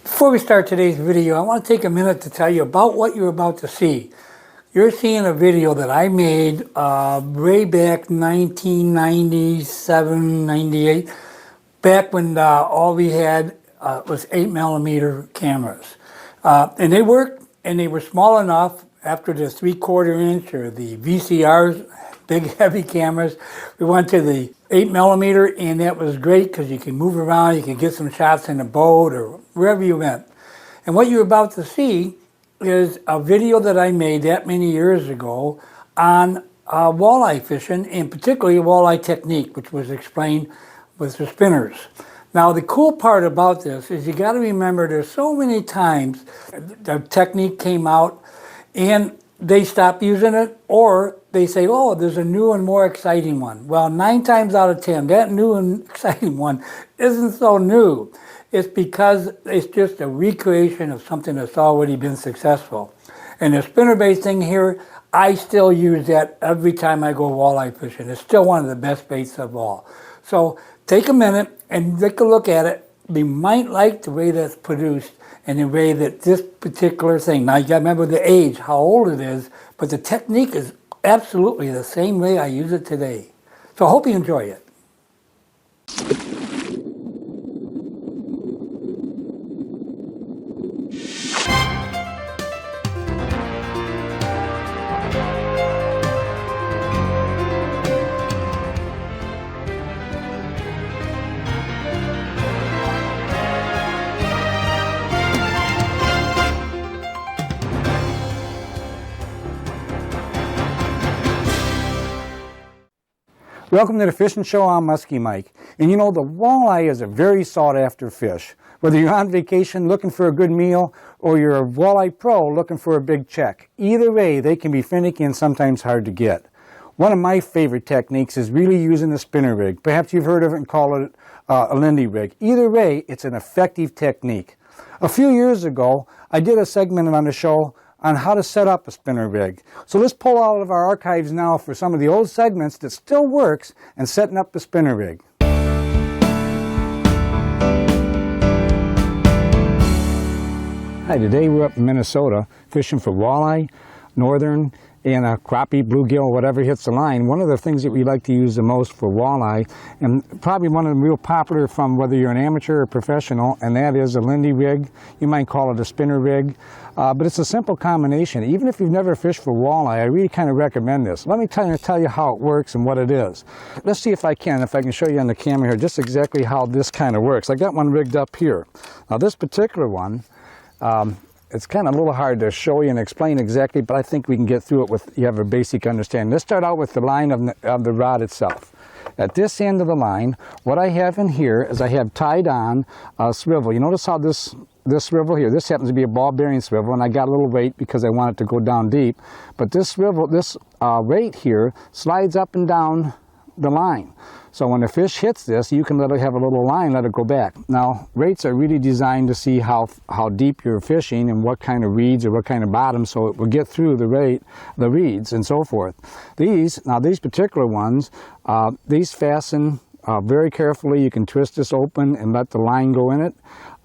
Before we start today's video, I want to take a minute to tell you about what you're about to see. You're seeing a video that I made way back 1997, 98, back when all we had was 8mm cameras. And they worked, and they were small enough after the 3/4 inch or the VCRs, big heavy cameras. We went to the 8mm, and that was great because you can move around, you can get some shots in a boat or wherever you went. And what you're about to see is a video that I made that many years ago on walleye fishing, and particularly walleye technique, which was explained with the spinners. Now the cool part about this is you got to remember there's so many times the technique came out and they stop using it, or they say, oh, there's a new and more exciting one. Well, 9 times out of 10, that new and exciting one isn't so new. It's because it's just a recreation of something that's already been successful. And the spinner-based thing here, I still use that every time I go walleye fishing. It's still one of the best baits of all. So take a minute and take a look at it. You might like the way that's produced and the way that this particular thing, now you got to remember the age, how old it is, but the technique is absolutely the same way I use it today. So I hope you enjoy it. Welcome to the Fishing Show. I'm Muskie Mike. And you know, the walleye is a very sought after fish. Whether you're on vacation looking for a good meal or you're a walleye pro looking for a big check, either way they can be finicky and sometimes hard to get. One of my favorite techniques is really using the spinner rig. Perhaps you've heard of it and call it a Lindy rig. Either way, it's an effective technique. A few years ago, I did a segment on the show on how to set up a spinner rig. So let's pull out of our archives now for some of the old segments that still works in setting up the spinner rig. Hi, today we're up in Minnesota fishing for walleye, northern, and a crappie, bluegill, whatever hits the line. One of the things that we like to use the most for walleye, and probably one of the real popular from whether you're an amateur or professional, and that is a Lindy rig. You might call it a spinner rig, but it's a simple combination. Even if you've never fished for walleye, I really kind of recommend this. Let me tell you how it works and what it is. Let's see if I can show you on the camera here just exactly how this kind of works. I got one rigged up here. Now this particular one, it's kind of a little hard to show you and explain exactly, but I think we can get through it with you have a basic understanding. Let's start out with the line of the rod itself. At this end of the line, what I have in here is I have tied on a swivel. You notice how this swivel here, this happens to be a ball bearing swivel, and I got a little weight because I want it to go down deep. But this swivel, this weight here slides up and down the line. So when the fish hits this, you can let it have a little line, let it go back. Now, rates are really designed to see how deep you're fishing and what kind of reeds or what kind of bottom, so it will get through the reeds and so forth. These particular ones, these fasten very carefully. You can twist this open and let the line go in it.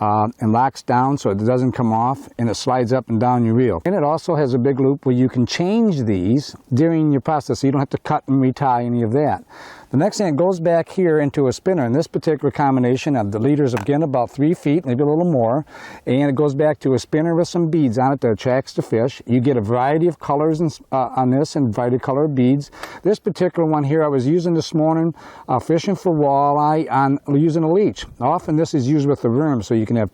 And locks down so it doesn't come off, and it slides up and down your reel. And it also has a big loop where you can change these during your process, so you don't have to cut and retie any of that. The next thing, it goes back here into a spinner. In this particular combination of the leaders, again, about 3 feet, maybe a little more, and it goes back to a spinner with some beads on it that attracts the fish. You get a variety of colors on this and a variety of color beads. This particular one here I was using this morning fishing for walleye using a leech. Often this is used with the worm, so you can have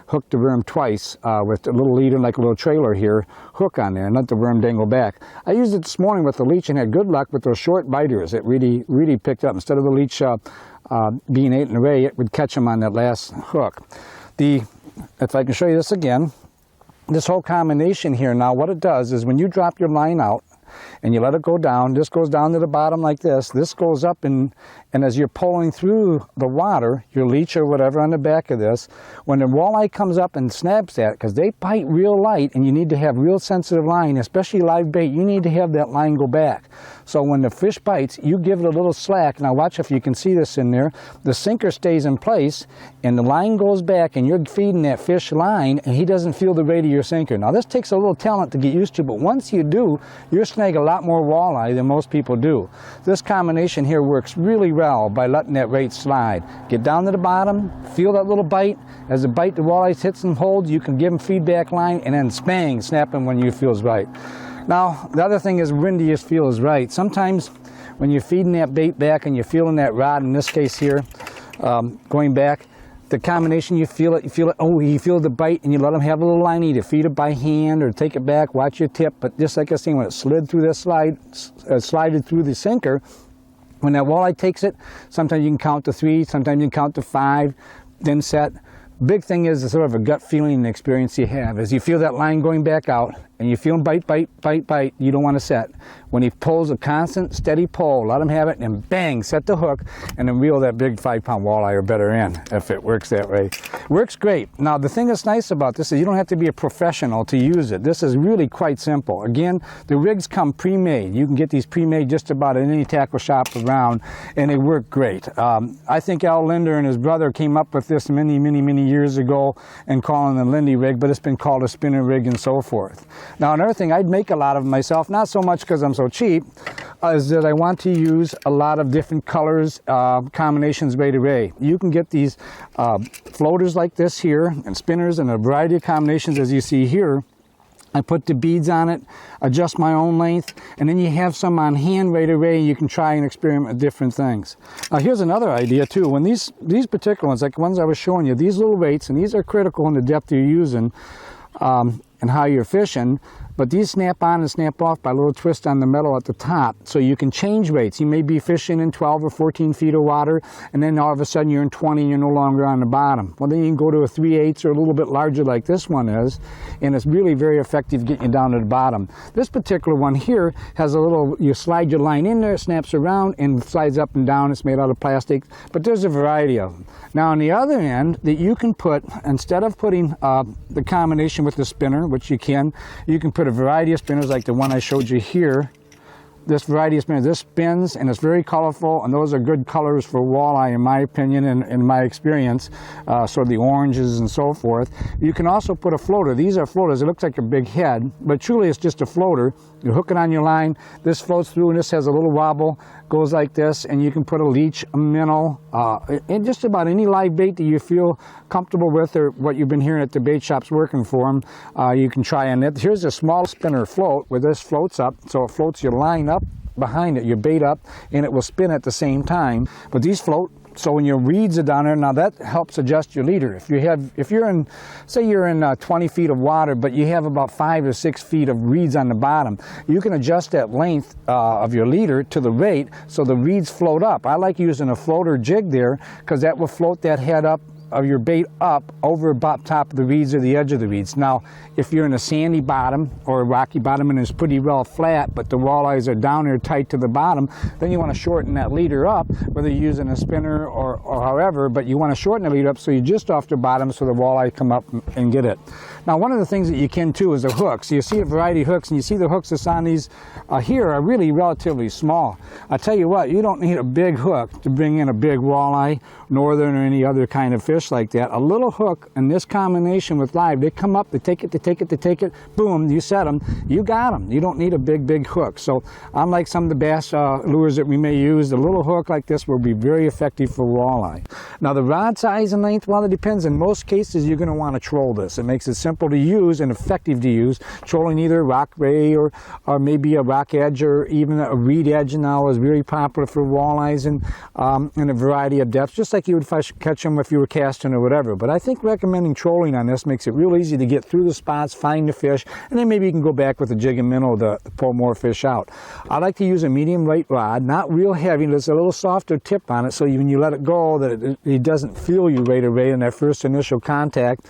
hook the worm twice with a little leader, like a little trailer here, hook on there and let the worm dangle back. I used it this morning with the leech and had good luck with those short biters. It really picked up. Instead of the leech being eaten away, it would catch them on that last hook. If I can show you this again, this whole combination here now, what it does is when you drop your line out and you let it go down, this goes down to the bottom like this goes up and And as you're pulling through the water, your leech or whatever on the back of this, when the walleye comes up and snaps that, because they bite real light and you need to have real sensitive line, especially live bait, you need to have that line go back. So when the fish bites, you give it a little slack. Now watch if you can see this in there. The sinker stays in place and the line goes back and you're feeding that fish line and he doesn't feel the weight of your sinker. Now this takes a little talent to get used to, but once you do, you'll snag a lot more walleye than most people do. This combination here works really well by letting that rate slide. Get down to the bottom, feel that little bite. As the bite, the walleye hits and holds, you can give them feedback line and then bang, snap them when you feels right. Now, the other thing is when do you feel is right. Sometimes when you're feeding that bait back and you're feeling that rod, in this case here, going back, the combination, you feel it, oh, you feel the bite and you let them have a little line, either feed it by hand or take it back, watch your tip. But just like I was saying, when it slid through this slided through the sinker, when that walleye takes it, sometimes you can count to 3, sometimes you can count to 5, then set. Big thing is sort of a gut feeling and experience you have. As you feel that line going back out and you feel him bite, bite, bite, bite, you don't want to set. When he pulls a constant, steady pull, let him have it and bang, set the hook and then reel that big 5-pound walleye or better in, if it works that way. Works great. Now the thing that's nice about this is you don't have to be a professional to use it. This is really quite simple. Again, the rigs come pre-made. You can get these pre-made just about in any tackle shop around and they work great. I think Al Linder and his brother came up with this many years ago and calling it a Lindy rig, but it's been called a spinner rig and so forth. Now another thing, I'd make a lot of them myself, not so much because I'm so cheap, is that I want to use a lot of different colors, combinations right away. You can get these floaters like this here and spinners and a variety of combinations as you see here. I put the beads on it, adjust my own length, and then you have some on hand right away and you can try and experiment with different things. Now here's another idea too. When these particular ones, like the ones I was showing you, these little weights, and these are critical in the depth you're using and how you're fishing, but these snap on and snap off by a little twist on the metal at the top, so you can change weights. You may be fishing in 12 or 14 feet of water, and then all of a sudden you're in 20 and you're no longer on the bottom. Well, then you can go to a 3/8 or a little bit larger like this one is, and it's really very effective getting you down to the bottom. This particular one here has a little, you slide your line in there, it snaps around and slides up and down. It's made out of plastic, but there's a variety of them. Now on the other end, that you can put, instead of putting the combination with the spinner, which you can put a variety of spinners like the one I showed you here. This variety of spinners, this spins and it's very colorful, and those are good colors for walleye in my opinion and in my experience, sort of the oranges and so forth. You can also put a floater. These are floaters. It looks like a big head, but truly it's just a floater. You hook it on your line, this floats through and this has a little wobble, goes like this, and you can put a leech, a minnow, and just about any live bait that you feel comfortable with or what you've been hearing at the bait shops working for them, you can try on it. Here's a small spinner float where this floats up, so it floats your line up behind it, your bait up, and it will spin at the same time. But these float, so when your reeds are down there, now that helps adjust your leader. If you're in, say you're in 20 feet of water, but you have about 5 or 6 feet of reeds on the bottom, you can adjust that length of your leader to the rate so the reeds float up. I like using a floater jig there because that will float that head up of your bait up over about top of the reeds or the edge of the reeds. Now, if you're in a sandy bottom or a rocky bottom and it's pretty well flat, but the walleyes are down there tight to the bottom, then you want to shorten that leader up, whether you're using a spinner or however, but you want to shorten the leader up so you're just off the bottom so the walleye come up and get it. Now, one of the things that you can too is the hooks. You see a variety of hooks, and you see the hooks that's on these here are really relatively small. I tell you what, you don't need a big hook to bring in a big walleye, northern or any other kind of fish like that. A little hook in this combination with live, they come up, they take it, boom, you set them, you got them. You don't need a big hook. So unlike some of the bass lures that we may use, the little hook like this will be very effective for walleye. Now the rod size and length, well, it depends. In most cases, you're going to want to troll this. It makes it simple to use and effective to use. Trolling either rock ray or maybe a rock edge or even a reed edge now is very popular for walleyes and in a variety of depths, just like you would catch them if you were casting casting or whatever. But I think recommending trolling on this makes it real easy to get through the spots, find the fish, and then maybe you can go back with a jig and minnow to pull more fish out. I like to use a medium weight rod, not real heavy. There's a little softer tip on it, so when you let it go, that it doesn't feel you right away in that first initial contact.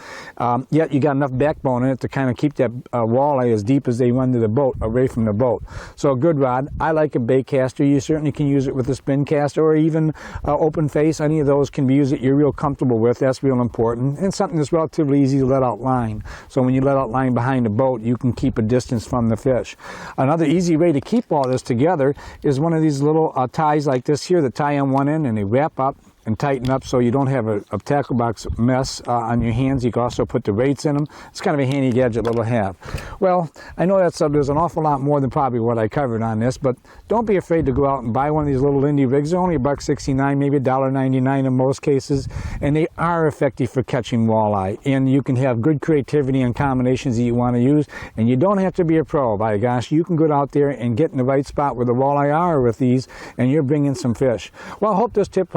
Yet you got enough backbone in it to kind of keep that walleye as deep as they run to the boat, away from the boat. So a good rod. I like a bait caster. You certainly can use it with a spin caster or even open face. Any of those can be used that you're real comfortable with. That's real important. And something that's relatively easy to let out line. So when you let out line behind the boat, you can keep a distance from the fish. Another easy way to keep all this together is one of these little ties like this here that tie on one end and they wrap up and tighten up so you don't have a tackle box mess on your hands. You can also put the weights in them. It's kind of a handy gadget little have. Well, I know that's there's an awful lot more than probably what I covered on this, but don't be afraid to go out and buy one of these little indie rigs. They're only $1.69, maybe $1.99 in most cases, and they are effective for catching walleye. And you can have good creativity and combinations that you want to use, and you don't have to be a pro. By gosh, you can go out there and get in the right spot where the walleye are with these, and you're bringing some fish. Well, I hope this tip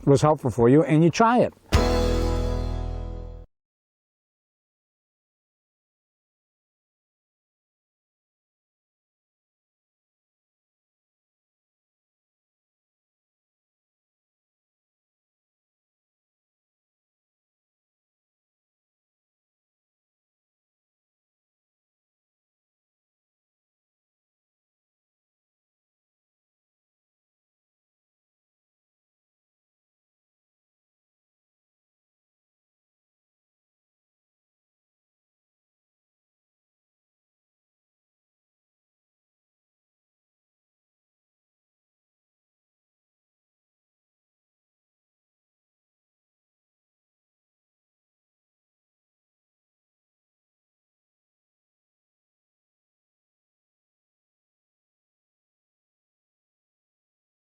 was helpful for you, and you try it.